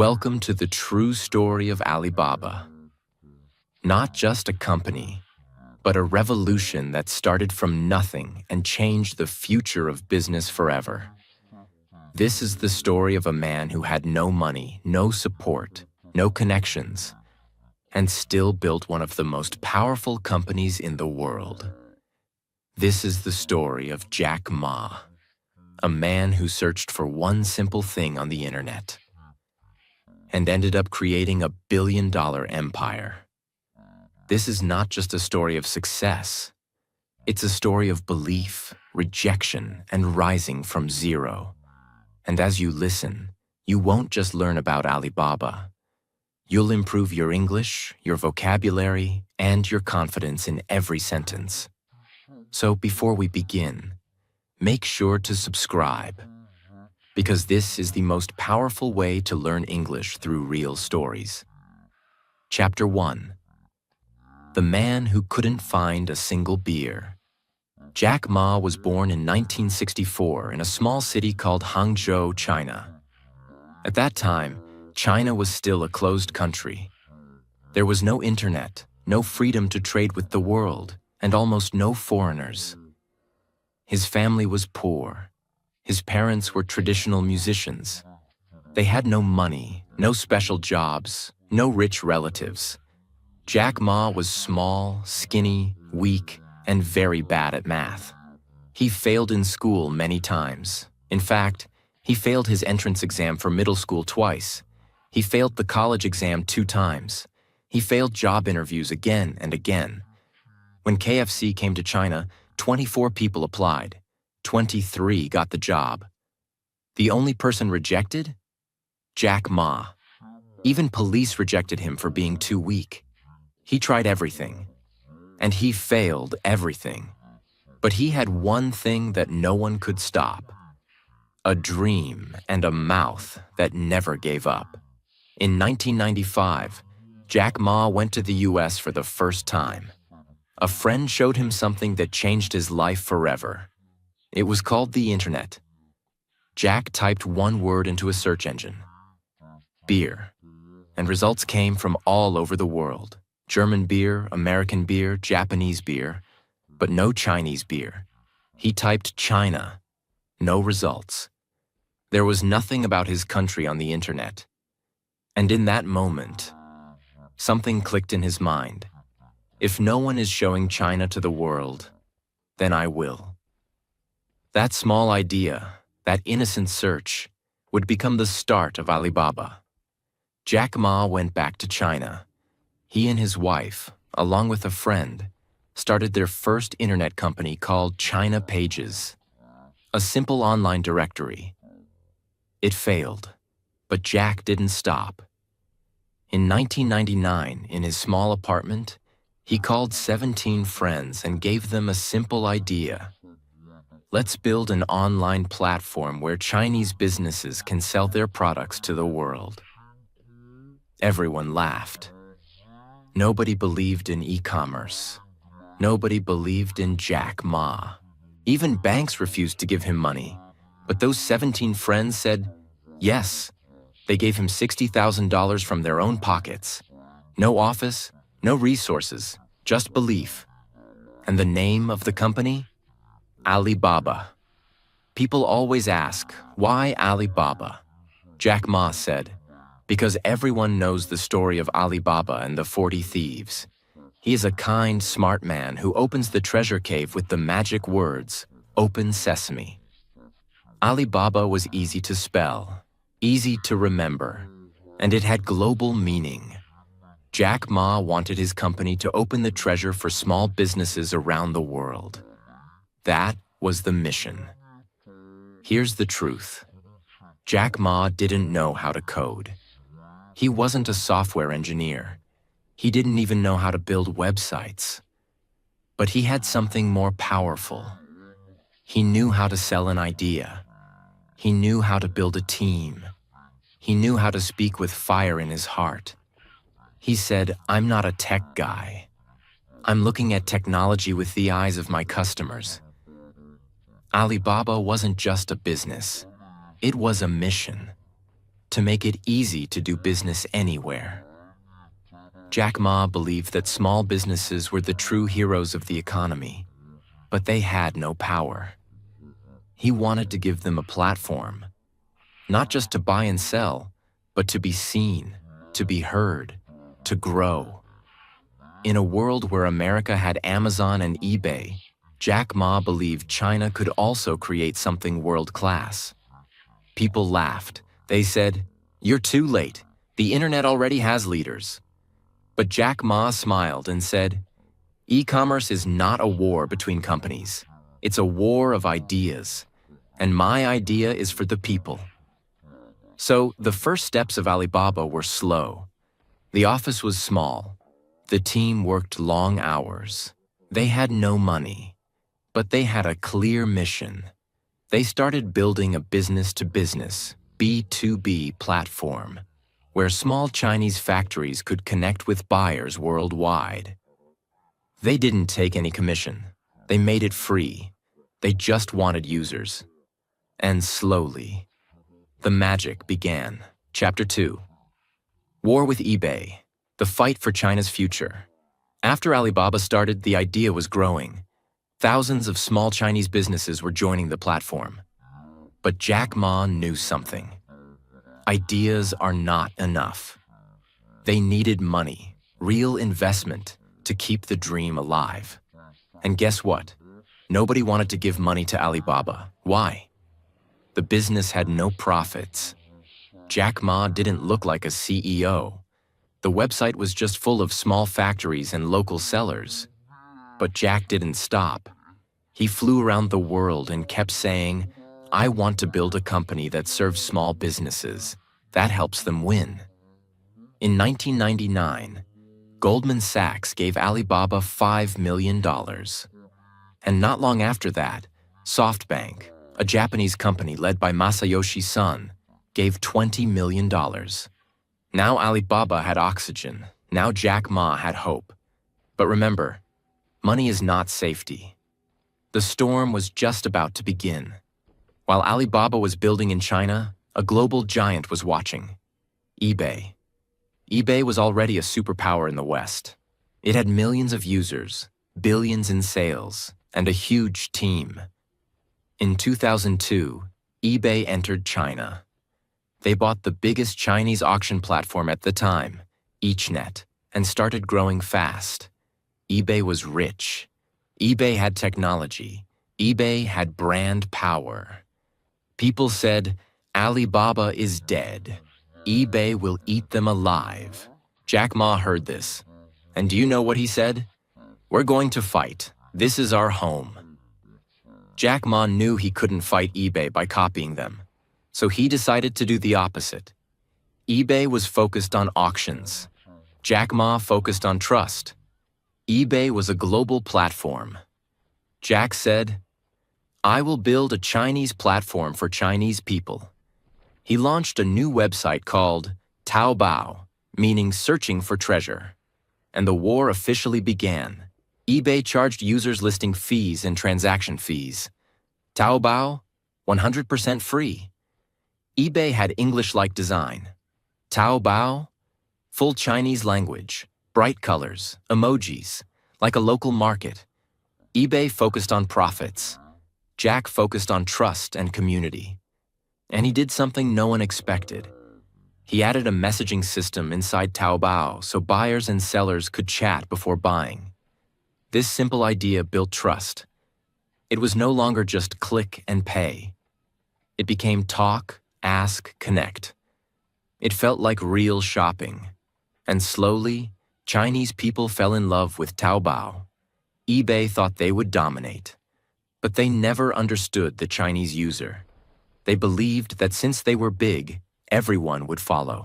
Welcome to the true story of Alibaba. Not just a company, but a revolution that started from nothing and changed the future of business forever. This is the story of a man who had no money, no support, no connections, and still built one of the most powerful companies in the world. This is the story of Jack Ma, a man who searched for one simple thing on the internet and ended up creating a billion-dollar empire. This is not just a story of success. It's a story of belief, rejection, and rising from zero. And as you listen, you won't just learn about Alibaba. You'll improve your English, your vocabulary, and your confidence in every sentence. So before we begin, make sure to subscribe, because this is the most powerful way to learn English through real stories. Chapter 1. The Man Who Couldn't Find a Single Beer. Jack Ma was born in 1964 in a small city called Hangzhou, China. At that time, China was still a closed country. There was no internet, no freedom to trade with the world, and almost no foreigners. His family was poor. His parents were traditional musicians. They had no money, no special jobs, no rich relatives. Jack Ma was small, skinny, weak, and very bad at math. He failed in school many times. In fact, he failed his entrance exam for middle school twice. He failed the college exam 2 times. He failed job interviews again and again. When KFC came to China, 24 people applied. 23 got the job. The only person rejected? Jack Ma. Even police rejected him for being too weak. He tried everything, and he failed everything. But he had one thing that no one could stop: a dream and a mouth that never gave up. In 1995, Jack Ma went to the US for the first time. A friend showed him something that changed his life forever. It was called the internet. Jack typed one word into a search engine: beer, and results came from all over the world. German beer, American beer, Japanese beer, but no Chinese beer. He typed China. No results. There was nothing about his country on the internet. And in that moment, something clicked in his mind. If no one is showing China to the world, then I will. That small idea, that innocent search, would become the start of Alibaba. Jack Ma went back to China. He and his wife, along with a friend, started their first internet company called China Pages, a simple online directory. It failed, but Jack didn't stop. In 1999, in his small apartment, he called 17 friends and gave them a simple idea. Let's build an online platform where Chinese businesses can sell their products to the world. Everyone laughed. Nobody believed in e-commerce. Nobody believed in Jack Ma. Even banks refused to give him money. But those 17 friends said yes. They gave him $60,000 from their own pockets. No office, no resources, just belief. And the name of the company? Alibaba. People always ask, why Alibaba? Jack Ma said, because everyone knows the story of Alibaba and the 40 thieves. He is a kind, smart man who opens the treasure cave with the magic words, "Open Sesame." Alibaba was easy to spell, easy to remember, and it had global meaning. Jack Ma wanted his company to open the treasure for small businesses around the world. That was the mission. Here's the truth. Jack Ma didn't know how to code. He wasn't a software engineer. He didn't even know how to build websites. But he had something more powerful. He knew how to sell an idea. He knew how to build a team. He knew how to speak with fire in his heart. He said, "I'm not a tech guy. I'm looking at technology with the eyes of my customers." Alibaba wasn't just a business. It was a mission. to make it easy to do business anywhere. Jack Ma believed that small businesses were the true heroes of the economy, but they had no power. He wanted to give them a platform, not just to buy and sell, but to be seen, to be heard, to grow. In a world where America had Amazon and eBay, Jack Ma believed China could also create something world-class. People laughed. They said, "You're too late. The internet already has leaders." But Jack Ma smiled and said, "E-commerce is not a war between companies. It's a war of ideas, and my idea is for the people." So the first steps of Alibaba were slow. The office was small. The team worked long hours. They had no money, but they had a clear mission. They started building a business-to-business, B2B platform, where small Chinese factories could connect with buyers worldwide. They didn't take any commission. They made it free. They just wanted users. And slowly, the magic began. Chapter 2. War with eBay. The fight for China's future. After Alibaba started, the idea was growing. Thousands of small Chinese businesses were joining the platform. But Jack Ma knew something. Ideas are not enough. They needed money, real investment, to keep the dream alive. And guess what? Nobody wanted to give money to Alibaba. Why? The business had no profits. Jack Ma didn't look like a CEO. The website was just full of small factories and local sellers. But Jack didn't stop. He flew around the world and kept saying, "I want to build a company that serves small businesses. That helps them win." In 1999, Goldman Sachs gave Alibaba $5 million. And not long after that, SoftBank, a Japanese company led by Masayoshi Son, gave $20 million. Now Alibaba had oxygen. Now Jack Ma had hope. But remember, money is not safety. The storm was just about to begin. While Alibaba was building in China, a global giant was watching. eBay. eBay was already a superpower in the West. It had millions of users, billions in sales, and a huge team. In 2002, eBay entered China. They bought the biggest Chinese auction platform at the time, EachNet, and started growing fast. eBay was rich. eBay had technology. eBay had brand power. People said, "Alibaba is dead. eBay will eat them alive." Jack Ma heard this. And do you know what he said? "We're going to fight. This is our home." Jack Ma knew he couldn't fight eBay by copying them. So he decided to do the opposite. eBay was focused on auctions. Jack Ma focused on trust. eBay was a global platform. Jack said, "I will build a Chinese platform for Chinese people." He launched a new website called Taobao, meaning searching for treasure. And the war officially began. eBay charged users listing fees and transaction fees. Taobao, 100% free. eBay had English-like design. Taobao, full Chinese language, bright colors, emojis, like a local market. eBay focused on profits. Jack focused on trust and community. And he did something no one expected. He added a messaging system inside Taobao so buyers and sellers could chat before buying. This simple idea built trust. It was no longer just click and pay. It became talk, ask, connect. It felt like real shopping. And slowly, Chinese people fell in love with Taobao. eBay thought they would dominate. But they never understood the Chinese user. They believed that since they were big, everyone would follow.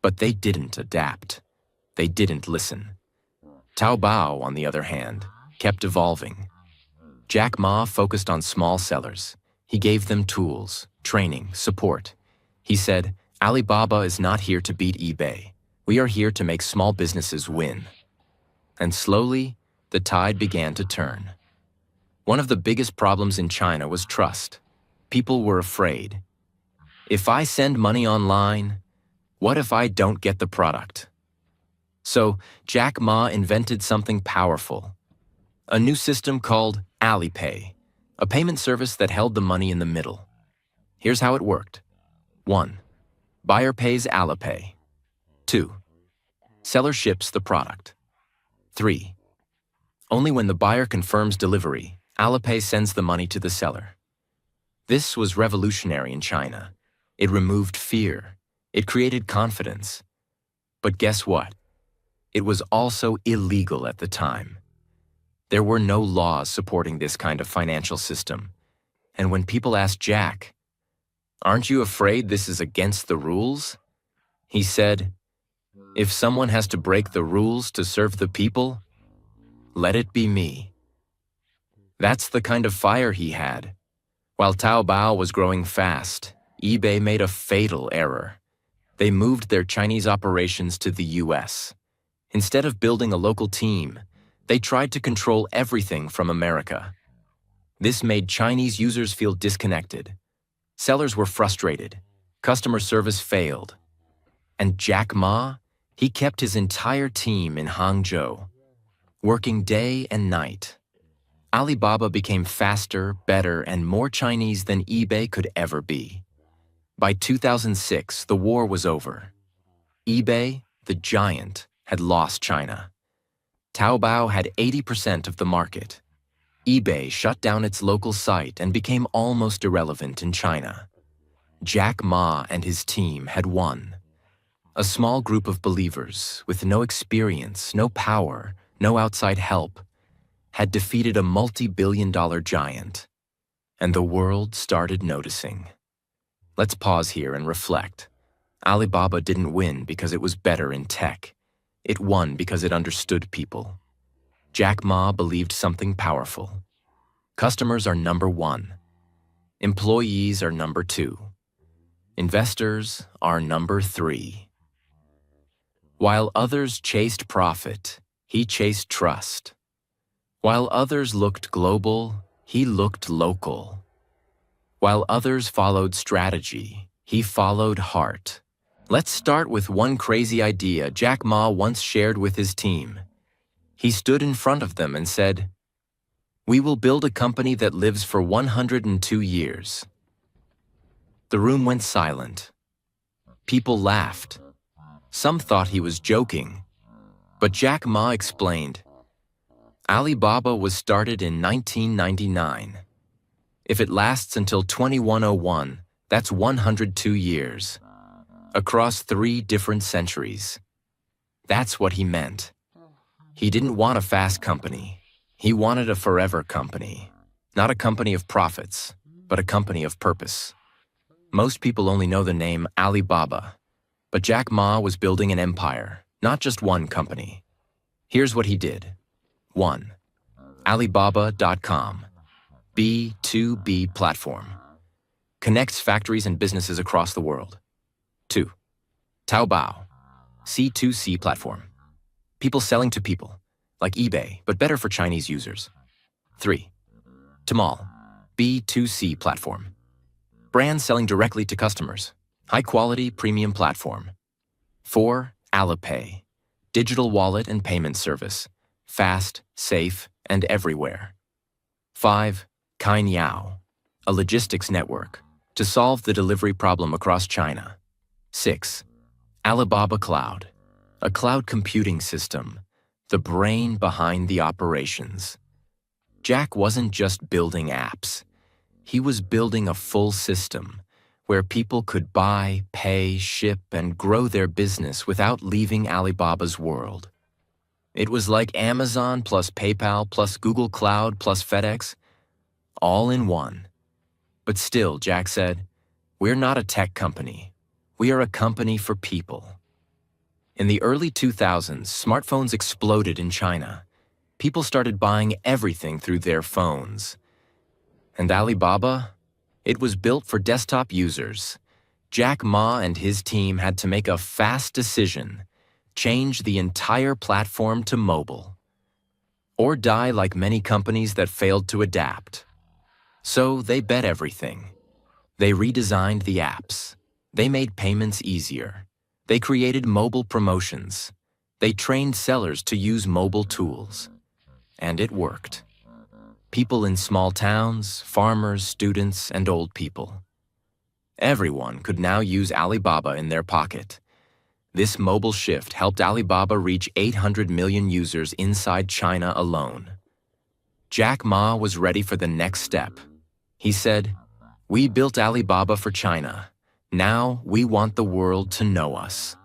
But they didn't adapt. They didn't listen. Taobao, on the other hand, kept evolving. Jack Ma focused on small sellers. He gave them tools, training, support. He said, "Alibaba is not here to beat eBay. We are here to make small businesses win." And slowly, the tide began to turn. One of the biggest problems in China was trust. People were afraid. If I send money online, what if I don't get the product? So Jack Ma invented something powerful, a new system called Alipay, a payment service that held the money in the middle. Here's how it worked. 1. Buyer pays Alipay. 2. Seller ships the product. 3. Only when the buyer confirms delivery, Alipay sends the money to the seller. This was revolutionary in China. It removed fear. It created confidence. But guess what? It was also illegal at the time. There were no laws supporting this kind of financial system. And when people asked Jack, "Aren't you afraid this is against the rules?" he said, "If someone has to break the rules to serve the people, let it be me." That's the kind of fire he had. While Taobao was growing fast, eBay made a fatal error. They moved their Chinese operations to the US. Instead of building a local team, they tried to control everything from America. This made Chinese users feel disconnected. Sellers were frustrated. Customer service failed. And Jack Ma, he kept his entire team in Hangzhou, working day and night. Alibaba became faster, better, and more Chinese than eBay could ever be. By 2006, the war was over. eBay, the giant, had lost China. Taobao had 80% of the market. eBay shut down its local site and became almost irrelevant in China. Jack Ma and his team had won. A small group of believers with no experience, no power, no outside help, had defeated a multi-billion-dollar giant. And the world started noticing. Let's pause here and reflect. Alibaba didn't win because it was better in tech. It won because it understood people. Jack Ma believed something powerful. Customers are number one. Employees are number two. Investors are number three. While others chased profit, he chased trust. While others looked global, he looked local. While others followed strategy, he followed heart. Let's start with one crazy idea Jack Ma once shared with his team. He stood in front of them and said, "We will build a company that lives for 102 years." The room went silent. People laughed. Some thought he was joking. But Jack Ma explained, Alibaba was started in 1999. If it lasts until 2101, that's 102 years. Across 3 different centuries. That's what he meant. He didn't want a fast company. He wanted a forever company. Not a company of profits, but a company of purpose. Most people only know the name Alibaba, but Jack Ma was building an empire, not just one company. Here's what he did. 1. Alibaba.com, B2B platform. Connects factories and businesses across the world. 2. Taobao, C2C platform. People selling to people, like eBay, but better for Chinese users. 3. Tamal, B2C platform. Brands selling directly to customers. High-quality premium platform. 4. Alipay, digital wallet and payment service. Fast, safe, and everywhere. 5. Cainiao, a logistics network to solve the delivery problem across China. 6. Alibaba Cloud, a cloud computing system, the brain behind the operations. Jack wasn't just building apps. He was building a full system where people could buy, pay, ship, and grow their business without leaving Alibaba's world. It was like Amazon plus PayPal plus Google Cloud plus FedEx, all in one. But still, Jack said, "We're not a tech company. We are a company for people." In the early 2000s, smartphones exploded in China. People started buying everything through their phones. And Alibaba? It was built for desktop users. Jack Ma and his team had to make a fast decision, change the entire platform to mobile, or die like many companies that failed to adapt. So they bet everything. They redesigned the apps. They made payments easier. They created mobile promotions. They trained sellers to use mobile tools. And it worked. People in small towns, farmers, students, and old people. Everyone could now use Alibaba in their pocket. This mobile shift helped Alibaba reach 800 million users inside China alone. Jack Ma was ready for the next step. He said, "We built Alibaba for China. Now we want the world to know us."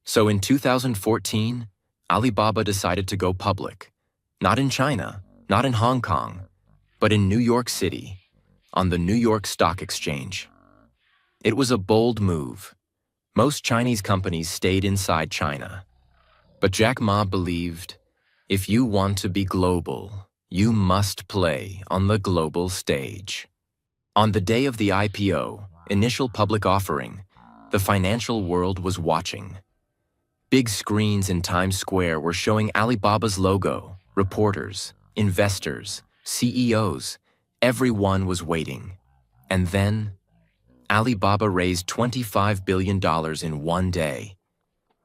So in 2014, Alibaba decided to go public. Not in China, not in Hong Kong, but in New York City, on the New York Stock Exchange. It was a bold move. Most Chinese companies stayed inside China. But Jack Ma believed, if you want to be global, you must play on the global stage. On the day of the IPO, initial public offering, the financial world was watching. Big screens in Times Square were showing Alibaba's logo. Reporters, investors, CEOs, everyone was waiting. And then, Alibaba raised $25 billion in one day.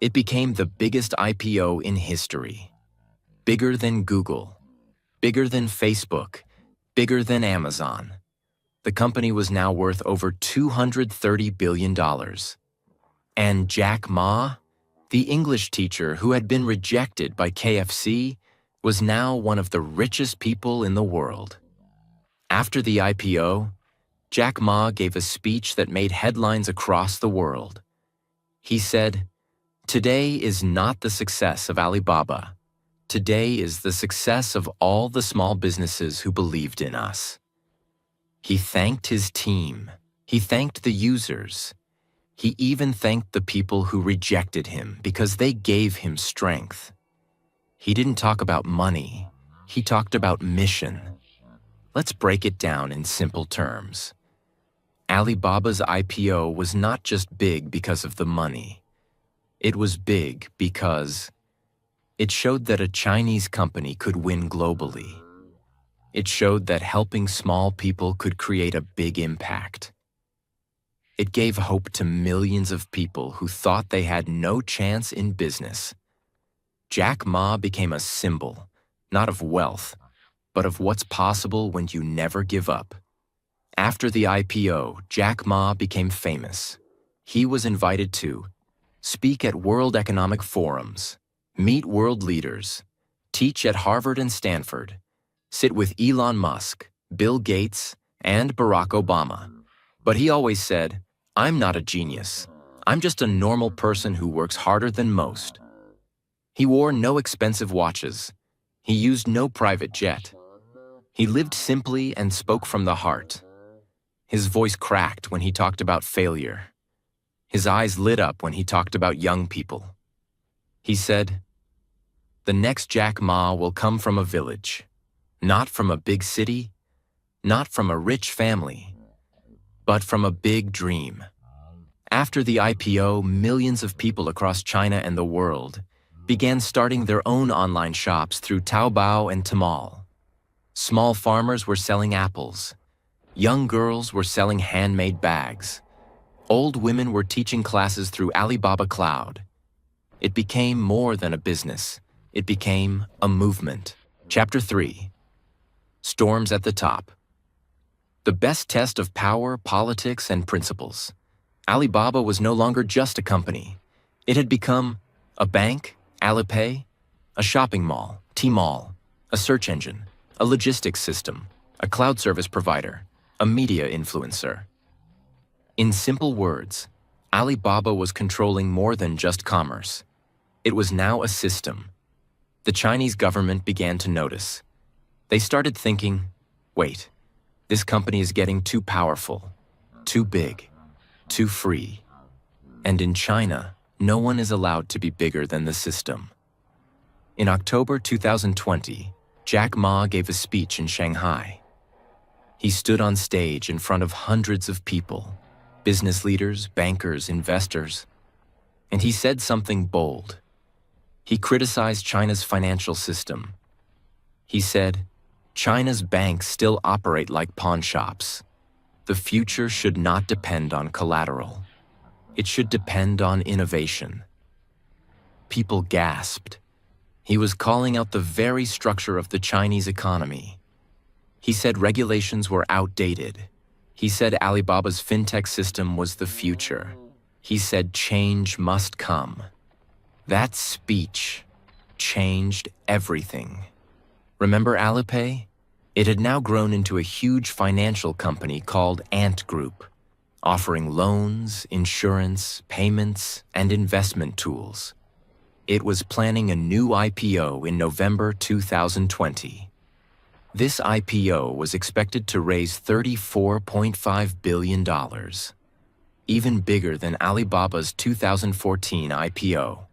It became the biggest IPO in history. Bigger than Google, bigger than Facebook, bigger than Amazon. The company was now worth over $230 billion. And Jack Ma, the English teacher who had been rejected by KFC, was now one of the richest people in the world. After the IPO, Jack Ma gave a speech that made headlines across the world. He said, "Today is not the success of Alibaba. Today is the success of all the small businesses who believed in us." He thanked his team. He thanked the users. He even thanked the people who rejected him because they gave him strength. He didn't talk about money. He talked about mission. Let's break it down in simple terms. Alibaba's IPO was not just big because of the money. It was big because it showed that a Chinese company could win globally. It showed that helping small people could create a big impact. It gave hope to millions of people who thought they had no chance in business. Jack Ma became a symbol, not of wealth, but of what's possible when you never give up. After the IPO, Jack Ma became famous. He was invited to speak at World Economic Forums, meet world leaders, teach at Harvard and Stanford, sit with Elon Musk, Bill Gates, and Barack Obama. But he always said, "I'm not a genius. I'm just a normal person who works harder than most." He wore no expensive watches. He used no private jet. He lived simply and spoke from the heart. His voice cracked when he talked about failure. His eyes lit up when he talked about young people. He said, "The next Jack Ma will come from a village, not from a big city, not from a rich family, but from a big dream." After the IPO, millions of people across China and the world began starting their own online shops through Taobao and Tmall. Small farmers were selling apples. Young girls were selling handmade bags. Old women were teaching classes through Alibaba Cloud. It became more than a business. It became a movement. Chapter 3. Storms at the top. The best test of power, politics, and principles. Alibaba was no longer just a company. It had become a bank, Alipay, a shopping mall, Tmall, a search engine, a logistics system, a cloud service provider, a media influencer. In simple words, Alibaba was controlling more than just commerce. It was now a system. The Chinese government began to notice. They started thinking, wait, this company is getting too powerful, too big, too free. And in China, no one is allowed to be bigger than the system. In October 2020, Jack Ma gave a speech in Shanghai. He stood on stage in front of hundreds of people, business leaders, bankers, investors, and he said something bold. He criticized China's financial system. He said, "China's banks still operate like pawn shops. The future should not depend on collateral." It should depend on innovation. People gasped. He was calling out the very structure of the Chinese economy. He said regulations were outdated. He said Alibaba's fintech system was the future. He said change must come. That speech changed everything. Remember Alipay? It had now grown into a huge financial company called Ant Group, offering loans, insurance, payments, and investment tools. It was planning a new IPO in November 2020. This IPO was expected to raise $34.5 billion, even bigger than Alibaba's 2014 IPO.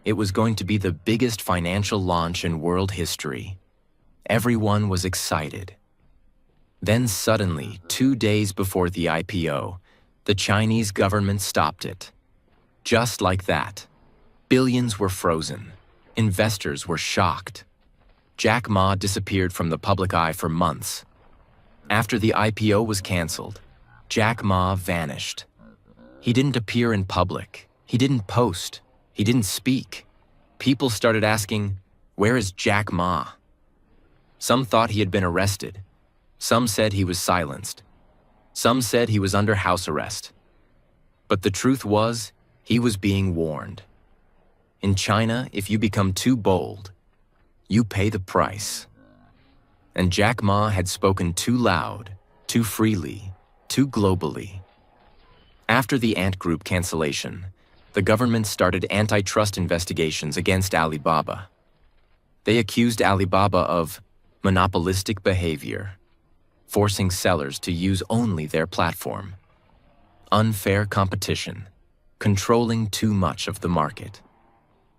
It was going to be the biggest financial launch in world history. Everyone was excited. Then suddenly, 2 days before the IPO, the Chinese government stopped it. Just like that. Billions were frozen. Investors were shocked. Jack Ma disappeared from the public eye for months. After the IPO was canceled, Jack Ma vanished. He didn't appear in public. He didn't post. He didn't speak. People started asking, "Where is Jack Ma?" Some thought he had been arrested. Some said he was silenced. Some said he was under house arrest. But the truth was, he was being warned. In China, if you become too bold, you pay the price. And Jack Ma had spoken too loud, too freely, too globally. After the Ant Group cancellation, the government started antitrust investigations against Alibaba. They accused Alibaba of monopolistic behavior, forcing sellers to use only their platform, unfair competition, controlling too much of the market.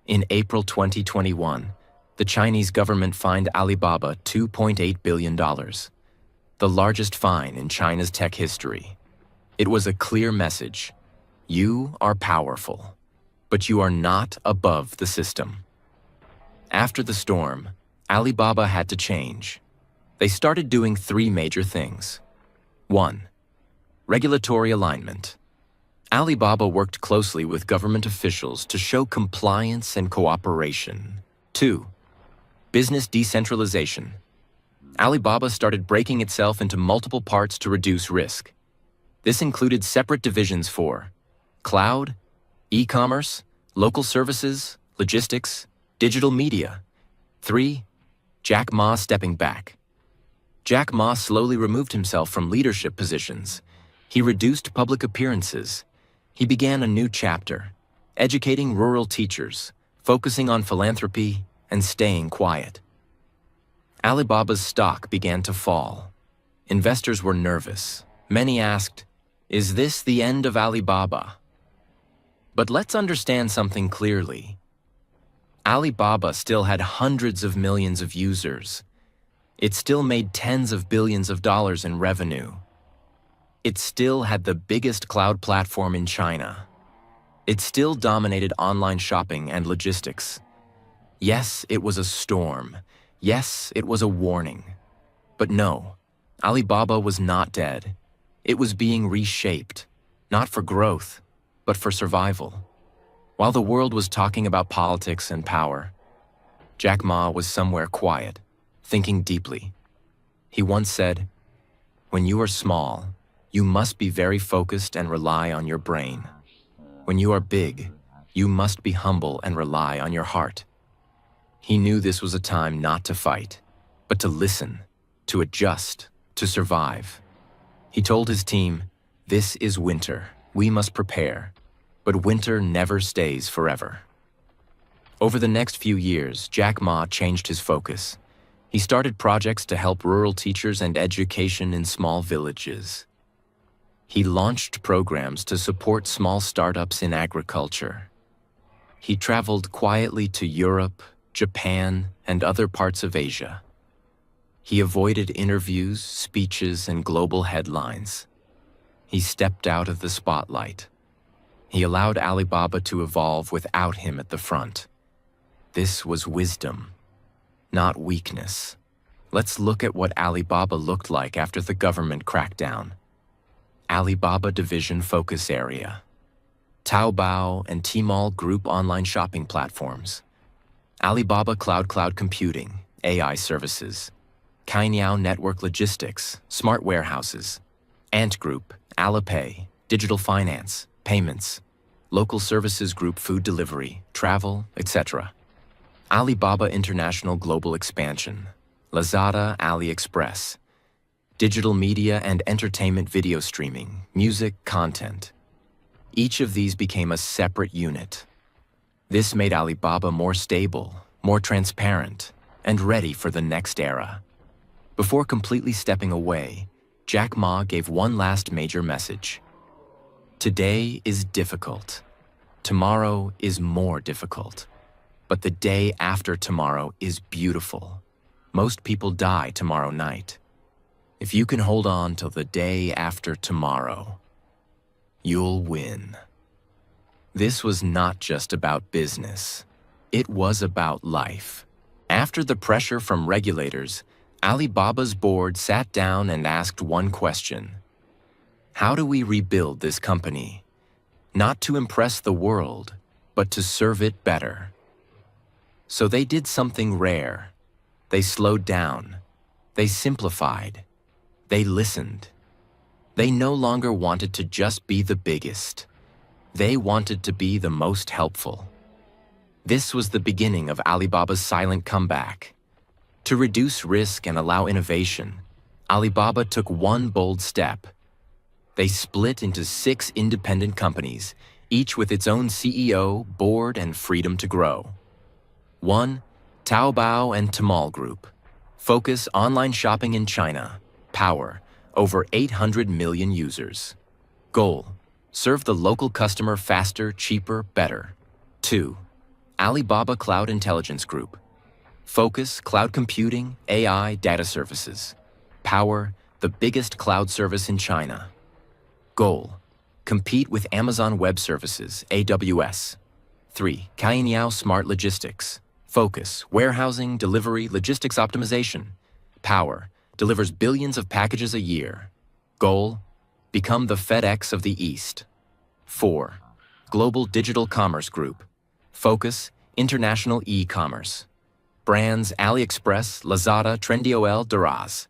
In April 2021, the Chinese government fined Alibaba $2.8 billion, the largest fine in China's tech history. It was a clear message. You are powerful, but you are not above the system. After the storm, Alibaba had to change. They started doing 3 major things. 1. Regulatory alignment. Alibaba worked closely with government officials to show compliance and cooperation. 2. Business decentralization. Alibaba started breaking itself into multiple parts to reduce risk. This included separate divisions for cloud, e-commerce, local services, logistics, digital media. 3. Jack Ma stepping back. Jack Ma slowly removed himself from leadership positions. He reduced public appearances. He began a new chapter, educating rural teachers, focusing on philanthropy, and staying quiet. Alibaba's stock began to fall. Investors were nervous. Many asked, "Is this the end of Alibaba?" But let's understand something clearly. Alibaba still had hundreds of millions of users. It still made tens of billions of dollars in revenue. It still had the biggest cloud platform in China. It still dominated online shopping and logistics. Yes, it was a storm. Yes, it was a warning. But no, Alibaba was not dead. It was being reshaped, not for growth, but for survival. While the world was talking about politics and power, Jack Ma was somewhere quiet, thinking deeply. He once said, "When you are small, you must be very focused and rely on your brain. When you are big, you must be humble and rely on your heart." He knew this was a time not to fight, but to listen, to adjust, to survive. He told his team, "This is winter. We must prepare." But winter never stays forever. Over the next few years, Jack Ma changed his focus. He started projects to help rural teachers and education in small villages. He launched programs to support small startups in agriculture. He traveled quietly to Europe, Japan, and other parts of Asia. He avoided interviews, speeches, and global headlines. He stepped out of the spotlight. He allowed Alibaba to evolve without him at the front. This was wisdom, not weakness. Let's look at what Alibaba looked like after the government crackdown. Alibaba Division Focus Area. Taobao and Tmall group online shopping platforms, Alibaba cloud computing, AI services, Cainiao network logistics, smart warehouses, Ant Group, Alipay, digital finance, payments, local services group food delivery, travel, etc. Alibaba international global expansion, Lazada, AliExpress, digital media and entertainment video streaming, music, content. Each of these became a separate unit. This made Alibaba more stable, more transparent, and ready for the next era. Before completely stepping away, Jack Ma gave one last major message. Today is difficult. Tomorrow is more difficult. But the day after tomorrow is beautiful. Most people die tomorrow night. If you can hold on till the day after tomorrow, you'll win. This was not just about business. It was about life. After the pressure from regulators, Alibaba's board sat down and asked one question. How do we rebuild this company? Not to impress the world, but to serve it better. So they did something rare. They slowed down. They simplified. They listened. They no longer wanted to just be the biggest. They wanted to be the most helpful. This was the beginning of Alibaba's silent comeback. To reduce risk and allow innovation, Alibaba took one bold step. They split into 6 independent companies, each with its own CEO, board, and freedom to grow. 1. Taobao and Tmall Group. Focus online shopping in China. Power, over 800 million users. Goal, serve the local customer faster, cheaper, better. 2. Alibaba Cloud Intelligence Group. Focus, cloud computing, AI, data services. Power, the biggest cloud service in China. Goal, compete with Amazon Web Services, AWS. 3. Cainiao Smart Logistics. Focus, warehousing, delivery, logistics optimization. Power, delivers billions of packages a year. Goal, become the FedEx of the East. 4. Global Digital Commerce Group. Focus, international e-commerce. Brands AliExpress, Lazada, Trendyol, Daraz.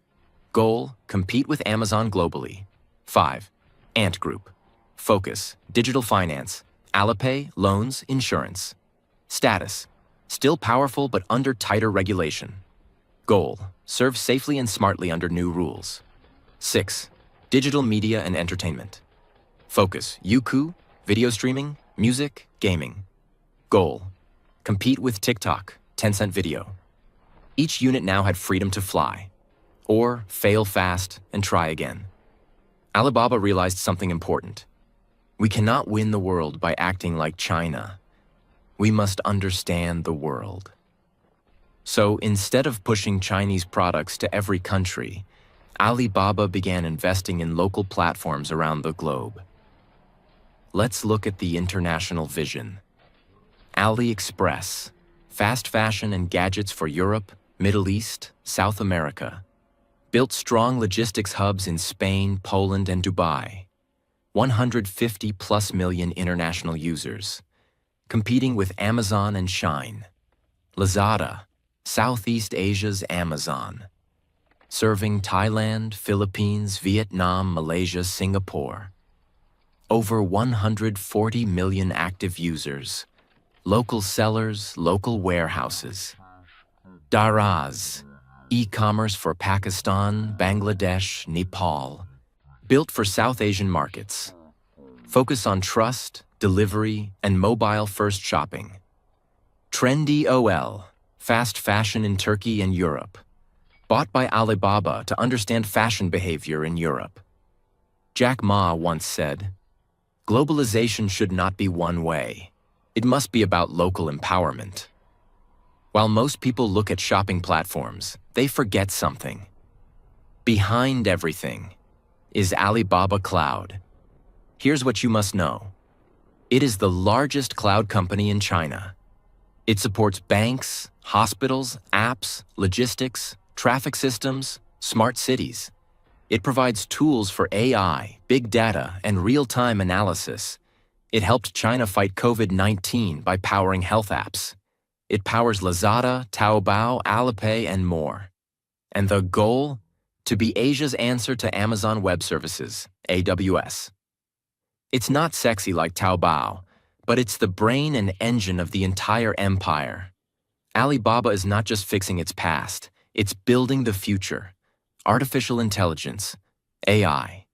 Goal, compete with Amazon globally. 5. Ant Group. Focus, digital finance, Alipay, loans, insurance. Status, still powerful but under tighter regulation. Goal, serve safely and smartly under new rules. 6. Digital media and entertainment. Focus, Youku, video streaming, music, gaming. Goal, compete with TikTok, Tencent Video. Each unit now had freedom to fly, or fail fast and try again. Alibaba realized something important. We cannot win the world by acting like China. We must understand the world. So instead of pushing Chinese products to every country, Alibaba began investing in local platforms around the globe. Let's look at the international vision. AliExpress, fast fashion and gadgets for Europe, Middle East, South America. Built strong logistics hubs in Spain, Poland, and Dubai. 150+ million international users. Competing with Amazon and Shein. Lazada, Southeast Asia's Amazon. Serving Thailand, Philippines, Vietnam, Malaysia, Singapore. Over 140 million active users. Local sellers, local warehouses. Daraz, e-commerce for Pakistan, Bangladesh, Nepal. Built for South Asian markets. Focus on trust, delivery, and mobile-first shopping. Trendyol, fast fashion in Turkey and Europe. Bought by Alibaba to understand fashion behavior in Europe. Jack Ma once said, "Globalization should not be one way. It must be about local empowerment." While most people look at shopping platforms, they forget something. Behind everything is Alibaba Cloud. Here's what you must know. It is the largest cloud company in China. It supports banks, hospitals, apps, logistics, traffic systems, smart cities. It provides tools for AI, big data, and real-time analysis. It helped China fight COVID-19 by powering health apps. It powers Lazada, Taobao, Alipay, and more. And the goal? To be Asia's answer to Amazon Web Services, AWS. It's not sexy like Taobao, but it's the brain and engine of the entire empire. Alibaba is not just fixing its past, it's building the future. Artificial intelligence, AI,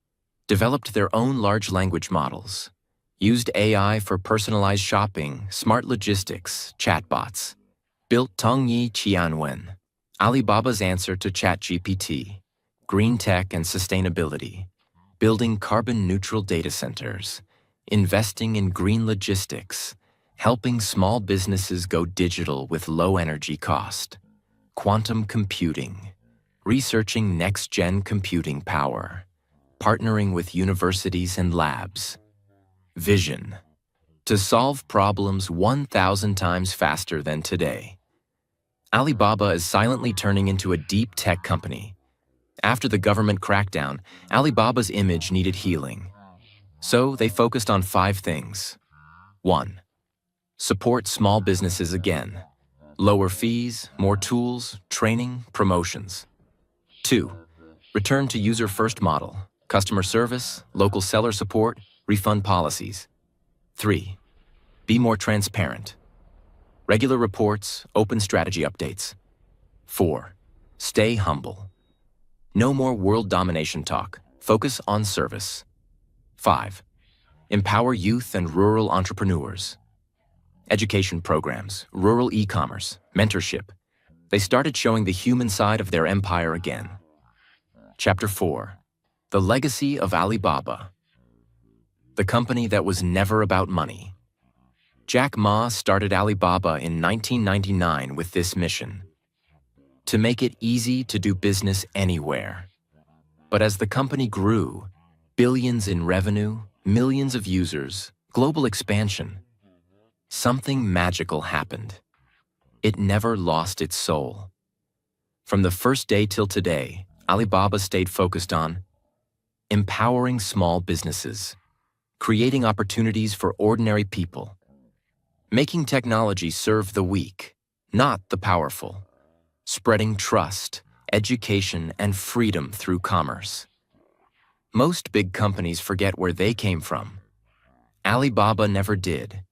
developed their own large language models, used AI for personalized shopping, smart logistics, chatbots, built Tongyi Qianwen, Alibaba's answer to ChatGPT, green tech and sustainability, building carbon-neutral data centers, investing in green logistics, helping small businesses go digital with low energy cost, quantum computing, researching next-gen computing power, partnering with universities and labs. Vision: to solve problems 1,000 times faster than today. Alibaba is silently turning into a deep tech company. After the government crackdown, Alibaba's image needed healing. So they focused on 5 things. 1. Support small businesses again. Lower fees, more tools, training, promotions. 2. Return to user-first model. Customer service, local seller support, refund policies. 3. Be more transparent. Regular reports, open strategy updates. 4. Stay humble. No more world domination talk. Focus on service. 5. Empower youth and rural entrepreneurs. Education programs, rural e-commerce, mentorship. They started showing the human side of their empire again. Chapter 4. The Legacy of Alibaba. The company that was never about money. Jack Ma started Alibaba in 1999 with this mission: to make it easy to do business anywhere. But as the company grew, billions in revenue, millions of users, global expansion, something magical happened. It never lost its soul. From the first day till today, Alibaba stayed focused on empowering small businesses, creating opportunities for ordinary people, making technology serve the weak, not the powerful, spreading trust, education, and freedom through commerce. Most big companies forget where they came from. Alibaba never did,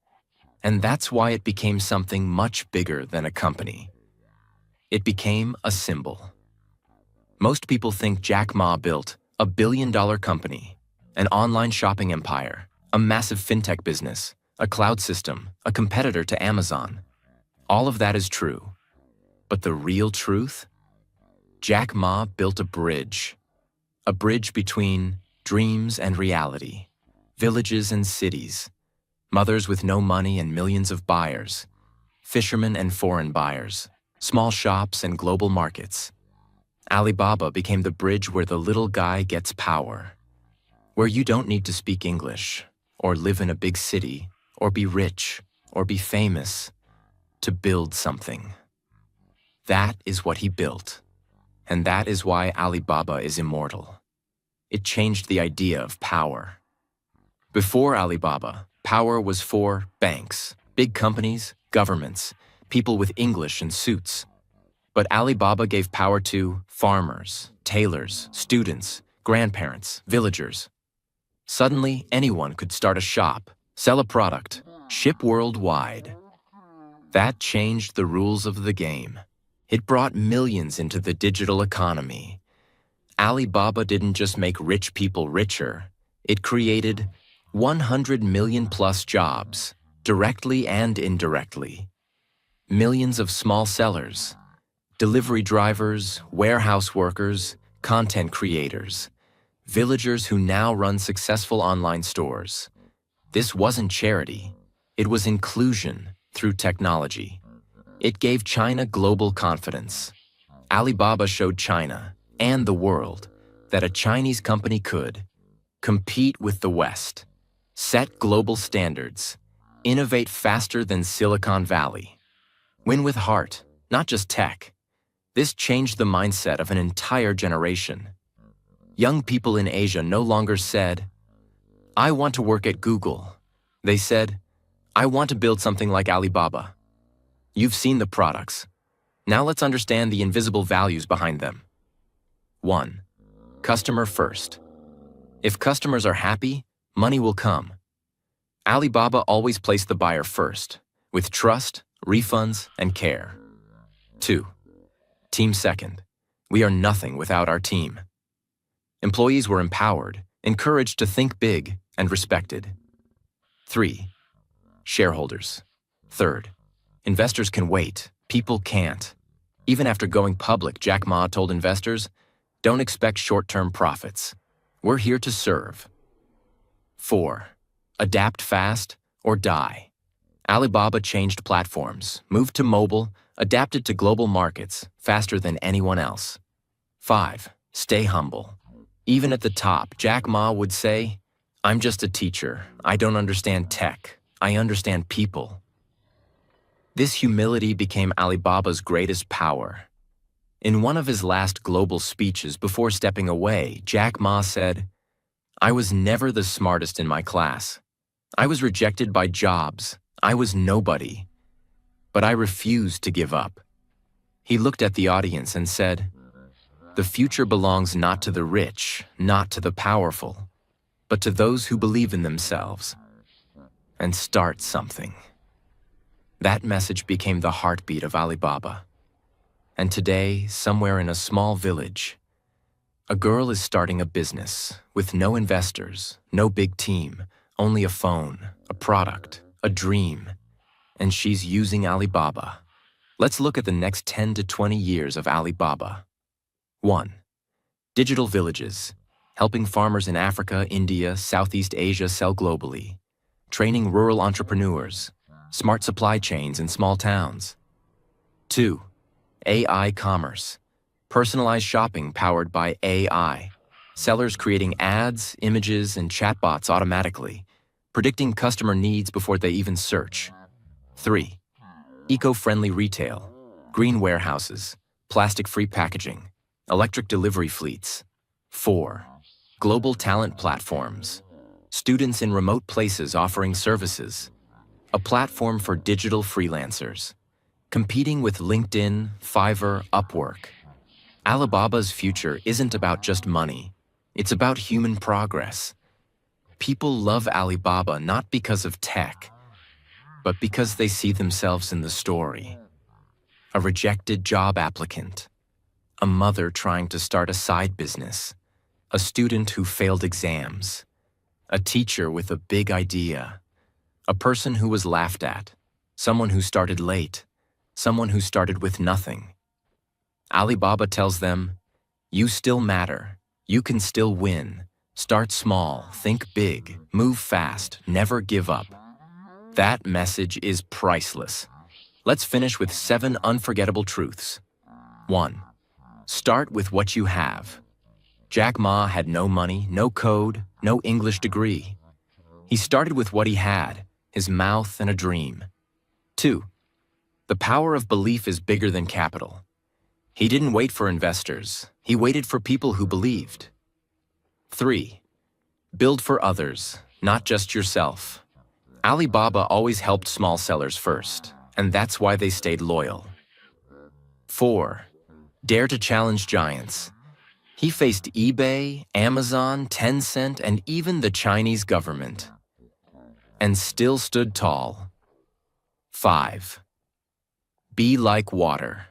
and that's why it became something much bigger than a company. It became a symbol. Most people think Jack Ma built a billion-dollar company, an online shopping empire, a massive fintech business, a cloud system, a competitor to Amazon. All of that is true. But the real truth? Jack Ma built a bridge between dreams and reality, villages and cities, mothers with no money and millions of buyers, fishermen and foreign buyers, small shops and global markets. Alibaba became the bridge where the little guy gets power, where you don't need to speak English, or live in a big city, or be rich, or be famous, to build something. That is what he built, and that is why Alibaba is immortal. It changed the idea of power. Before Alibaba, power was for banks, big companies, governments, people with English and suits. But Alibaba gave power to farmers, tailors, students, grandparents, villagers. Suddenly, anyone could start a shop, sell a product, ship worldwide. That changed the rules of the game. It brought millions into the digital economy. Alibaba didn't just make rich people richer. It created 100 million plus jobs, directly and indirectly. Millions of small sellers, delivery drivers, warehouse workers, content creators, villagers who now run successful online stores. This wasn't charity. It was inclusion through technology. It gave China global confidence. Alibaba showed China and the world that a Chinese company could compete with the West, set global standards, innovate faster than Silicon Valley, win with heart, not just tech. This changed the mindset of an entire generation. Young people in Asia no longer said, "I want to work at Google," They said, I want to build something like Alibaba. You've seen the products. Now let's understand the invisible values behind them. 1. Customer first. If customers are happy, money will come. Alibaba always placed the buyer first, with trust, refunds, and care. 2. Team second. We are nothing without our team. Employees were empowered, encouraged to think big, and respected. 3. Shareholders. Third. Investors can wait, people can't. Even after going public, Jack Ma told investors, don't expect short-term profits. We're here to serve. 4. Adapt fast or die. Alibaba changed platforms, moved to mobile, adapted to global markets faster than anyone else. 5. Stay humble. Even at the top, Jack Ma would say, I'm just a teacher. I don't understand tech. I understand people. This humility became Alibaba's greatest power. In one of his last global speeches before stepping away, Jack Ma said, I was never the smartest in my class. I was rejected by jobs. I was nobody. But I refused to give up. He looked at the audience and said, the future belongs not to the rich, not to the powerful, but to those who believe in themselves and start something. That message became the heartbeat of Alibaba. And today, somewhere in a small village, a girl is starting a business with no investors, no big team, only a phone, a product, a dream, and she's using Alibaba. Let's look at the next 10 to 20 years of Alibaba. 1. Digital villages, helping farmers in Africa, India, Southeast Asia sell globally. Training rural entrepreneurs, smart supply chains in small towns. 2. AI commerce, personalized shopping powered by AI. Sellers creating ads, images, and chatbots automatically, predicting customer needs before they even search. 3. Eco-friendly retail, green warehouses, plastic-free packaging, electric delivery fleets. 4. Global talent platforms, students in remote places offering services, a platform for digital freelancers, competing with LinkedIn, Fiverr, Upwork. Alibaba's future isn't about just money, it's about human progress. People love Alibaba not because of tech, but because they see themselves in the story. A rejected job applicant, a mother trying to start a side business, a student who failed exams, a teacher with a big idea, a person who was laughed at, someone who started late, someone who started with nothing. Alibaba tells them, you still matter, you can still win. Start small, think big, move fast, never give up. That message is priceless. Let's finish with 7 unforgettable truths. 1. Start with what you have. Jack Ma had no money, no code, no English degree. He started with what he had, his mouth and a dream. 2. The power of belief is bigger than capital. He didn't wait for investors. He waited for people who believed. 3. Build for others, not just yourself. Alibaba always helped small sellers first, and that's why they stayed loyal. 4. Dare to challenge giants. He faced eBay, Amazon, Tencent, and even the Chinese government, and still stood tall. 5. Be like water.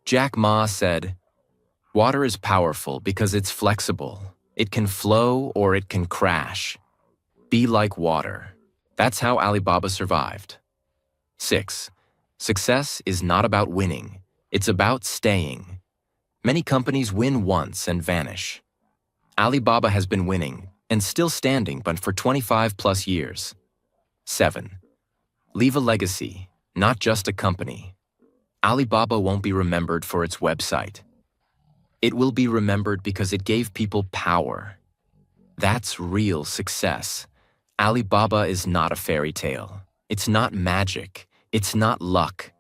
Jack Ma said, water is powerful because it's flexible. It can flow or it can crash. Be like water. That's how Alibaba survived. 6. Success is not about winning. It's about staying. Many companies win once and vanish. Alibaba has been winning and still standing, but for 25 plus years. 7. Leave a legacy, not just a company. Alibaba won't be remembered for its website. It will be remembered because it gave people power. That's real success. Alibaba is not a fairy tale. It's not magic. It's not luck.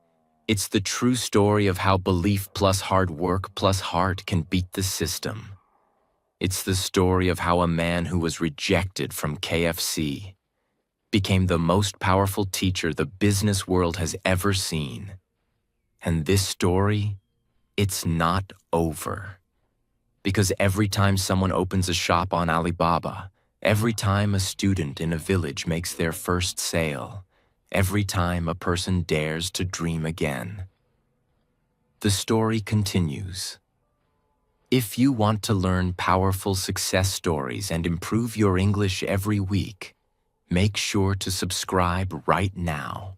It's the true story of how belief plus hard work plus heart can beat the system. It's the story of how a man who was rejected from KFC became the most powerful teacher the business world has ever seen. And this story, it's not over. Because every time someone opens a shop on Alibaba, every time a student in a village makes their first sale, every time a person dares to dream again, the story continues. If you want to learn powerful success stories and improve your English every week, make sure to subscribe right now.